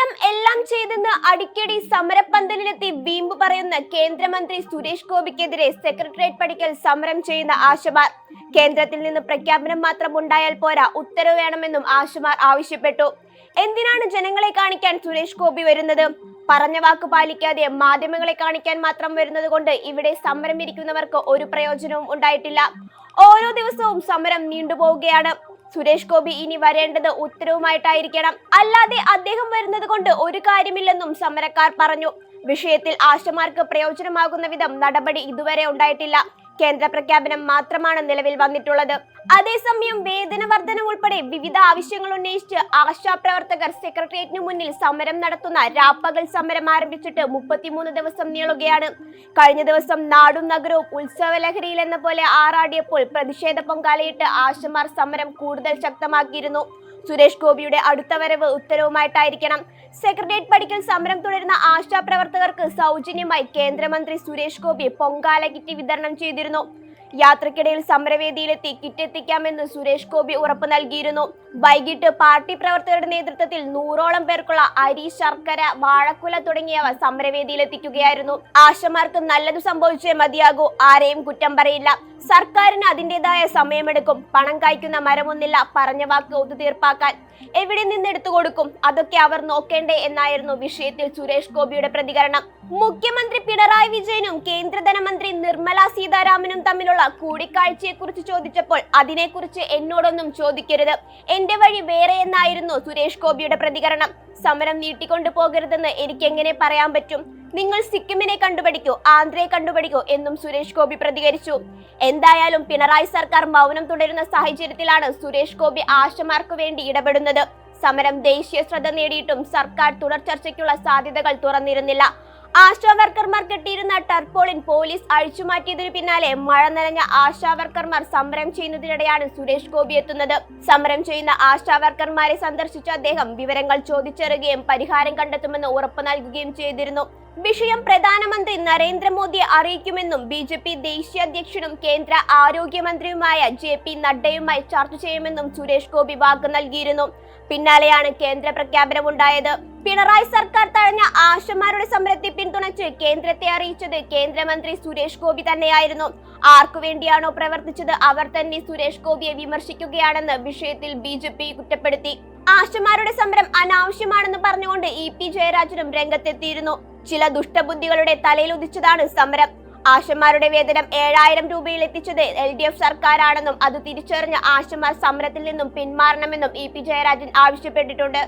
സമരം എല്ലാം ചെയ്തെന്ന് അടിക്കടി സമരപ്പന്തലിലെത്തി വീമ്പ് പറയുന്ന കേന്ദ്രമന്ത്രി സുരേഷ് ഗോപിക്കെതിരെ സെക്രട്ടേറിയറ്റ് പടിക്കൽ സമരം ചെയ്യുന്ന ആശമാർ. കേന്ദ്രത്തിൽ നിന്ന് പ്രഖ്യാപനം മാത്രം ഉണ്ടായാൽ പോരാ, ഉത്തരവ് വേണമെന്നും ആശമാർ ആവശ്യപ്പെട്ടു. എന്തിനാണ് ജനങ്ങളെ കാണിക്കാൻ സുരേഷ് ഗോപി വരുന്നത്? പറഞ്ഞ വാക്ക് പാലിക്കാതെ മാധ്യമങ്ങളെ കാണിക്കാൻ മാത്രം വരുന്നത് കൊണ്ട് ഇവിടെ സമരം ഇരിക്കുന്നവർക്ക് ഒരു പ്രയോജനവും ഉണ്ടായിട്ടില്ല. ഓരോ ദിവസവും സമരം നീണ്ടുപോവുകയാണ്. സുരേഷ് ഗോപി ഇനി വരേണ്ടത് ഉത്തരവുമായിട്ടായിരിക്കണം, അല്ലാതെ അദ്ദേഹം വരുന്നത് കൊണ്ട് ഒരു കാര്യമില്ലെന്നും സമരക്കാർ പറഞ്ഞു. വിഷയത്തിൽ ആശമാർക്ക് പ്രയോജനമാകുന്ന വിധം നടപടി ഇതുവരെ ഉണ്ടായിട്ടില്ല. കേന്ദ്ര പ്രഖ്യാപനം മാത്രമാണ് നിലവിൽ വന്നിട്ടുള്ളത്. അതേസമയം വേതന വർധന ഉൾപ്പെടെ വിവിധ ആവശ്യങ്ങൾ ഉന്നയിച്ച് ആശാപ്രവർത്തകർ സെക്രട്ടേറിയറ്റിനു മുന്നിൽ സമരം നടത്തുന്ന രാപ്പകൽ സമരം ആരംഭിച്ചിട്ട് 33 ദിവസം നീളുകയാണ്. കഴിഞ്ഞ ദിവസം നാടും നഗരവും ഉത്സവലഹരിയിൽ എന്ന പോലെ ആറാടിയപ്പോൾ പ്രതിഷേധ പൊങ്കാലയിട്ട് ആശമാർ സമരം കൂടുതൽ ശക്തമാക്കിയിരുന്നു. സുരേഷ് ഗോപിയുടെ അടുത്ത വരവ് ഉത്തരവുമായിട്ടായിരിക്കണം. സെക്രട്ടേറിയറ്റ് പടിക്കൽ സമരം തുടരുന്ന ആശാപ്രവർത്തകർക്ക് സൗജന്യമായി കേന്ദ്രമന്ത്രി സുരേഷ് ഗോപി പൊങ്കാല കിറ്റ് വിതരണം ചെയ്തിരുന്നു. യാത്രക്കിടയിൽ സമരവേദിയിലെത്തി കിറ്റ് എത്തിക്കാമെന്ന് സുരേഷ് ഗോപി ഉറപ്പ് നൽകിയിരുന്നു. വൈകിട്ട് പാർട്ടി പ്രവർത്തകരുടെ നേതൃത്വത്തിൽ 100ഓളം പേർക്കുള്ള അരി, ശർക്കര, വാഴക്കുല തുടങ്ങിയവ സമരവേദിയിലെത്തിക്കുകയായിരുന്നു. ആശമാർക്ക് നല്ലത് സംഭവിച്ചേ മതിയാകൂ, ആരെയും കുറ്റം പറയില്ല. സർക്കാരിന് അതിൻ്റെതായ സമയമെടുക്കും. പണം കായ്ക്കുന്ന മരമൊന്നില്ല, പറഞ്ഞ വാക്ക് ഒത്തുതീർപ്പാക്കാൻ. എവിടെ നിന്ന് എടുത്തു കൊടുക്കും? അതൊക്കെ അവർ നോക്കേണ്ടേ എന്നായിരുന്നു വിഷയത്തിൽ സുരേഷ് ഗോപിയുടെ പ്രതികരണം. മുഖ്യമന്ത്രി പിണറായി വിജയനും കേന്ദ്ര ധനമന്ത്രി നിർമ്മല സീതാരാമനും തമ്മിലുള്ള കൂടിക്കാഴ്ചയെ കുറിച്ച് ചോദിച്ചപ്പോൾ അതിനെക്കുറിച്ച് എന്നോടൊന്നും ചോദിക്കരുത്, എന്റെ വഴി വേറെ എന്നായിരുന്നു സുരേഷ് ഗോപിയുടെ പ്രതികരണം. സമരം നീട്ടിക്കൊണ്ടു പോകരുതെന്ന് എനിക്ക് എങ്ങനെ പറയാൻ പറ്റും? നിങ്ങൾ സിക്കിമിനെ കണ്ടുപിടിക്കൂ, ആന്ധ്രയെ കണ്ടുപിടിക്കൂ എന്നും സുരേഷ് ഗോപി പ്രതികരിച്ചു. എന്തായാലും പിണറായി സർക്കാർ മൗനം തുടരുന്ന സാഹചര്യത്തിലാണ് സുരേഷ് ഗോപി ആശമാർക്ക് വേണ്ടി ഇടപെടുന്നത്. സമരം ദേശീയ ശ്രദ്ധ നേടിയിട്ടും സർക്കാർ തുടർ ചർച്ചയ്ക്കുള്ള സാധ്യതകൾ തുറന്നിരുന്നില്ല. ആശാവർക്കർമാർ കെട്ടിയിരുന്ന ടർപോളിൻ പോലീസ് അഴിച്ചുമാറ്റിയതിനു പിന്നാലെ മഴ നനഞ്ഞ ആശാവർക്കർമാർ സമരം ചെയ്യുന്നതിനിടെയാണ് സുരേഷ് ഗോപി എത്തുന്നത്. സമരം ചെയ്യുന്ന ആശാവർക്കർമാരെ സന്ദർശിച്ച അദ്ദേഹം വിവരങ്ങൾ ചോദിച്ചറിയുകയും പരിഹാരം കണ്ടെത്തുമെന്ന് ഉറപ്പു നൽകുകയും ചെയ്തിരുന്നു. വിഷയം പ്രധാനമന്ത്രി നരേന്ദ്രമോദിയെ അറിയിക്കുമെന്നും BJP ദേശീയ അധ്യക്ഷനും കേന്ദ്ര ആരോഗ്യമന്ത്രിയുമായ JP നഡ്ഡയുമായി ചർച്ച ചെയ്യുമെന്നും സുരേഷ് ഗോപി വാക്ക് നൽകിയിരുന്നു. പിന്നാലെയാണ് കേന്ദ്ര പ്രഖ്യാപനം ഉണ്ടായത്. പിണറായി സർക്കാർ തഴഞ്ഞ ആശമാരുടെ സമരത്തെ പിന്തുണച്ച് കേന്ദ്രത്തെ അറിയിച്ചത് കേന്ദ്രമന്ത്രി സുരേഷ് ഗോപി തന്നെയായിരുന്നു. ആർക്കു വേണ്ടിയാണോ പ്രവർത്തിച്ചത് അവർ തന്നെ സുരേഷ് ഗോപിയെ വിമർശിക്കുകയാണെന്ന് വിഷയത്തിൽ BJP കുറ്റപ്പെടുത്തി. ആശമാരുടെ സമരം അനാവശ്യമാണെന്ന് പറഞ്ഞുകൊണ്ട് EP ജയരാജനും രംഗത്തെത്തിയിരുന്നു. ചില ദുഷ്ടബുദ്ധികളുടെ തലയിൽ ഉദിച്ചതാണ് സമരം. ആശമാരുടെ വേതനം 7000 രൂപയിൽ എത്തിച്ചത് LDF സർക്കാരാണെന്നും അത് തിരിച്ചറിഞ്ഞ ആശമാർ സമരത്തിൽ നിന്നും പിന്മാറണമെന്നും EP ജയരാജൻ ആവശ്യപ്പെട്ടിട്ടുണ്ട്.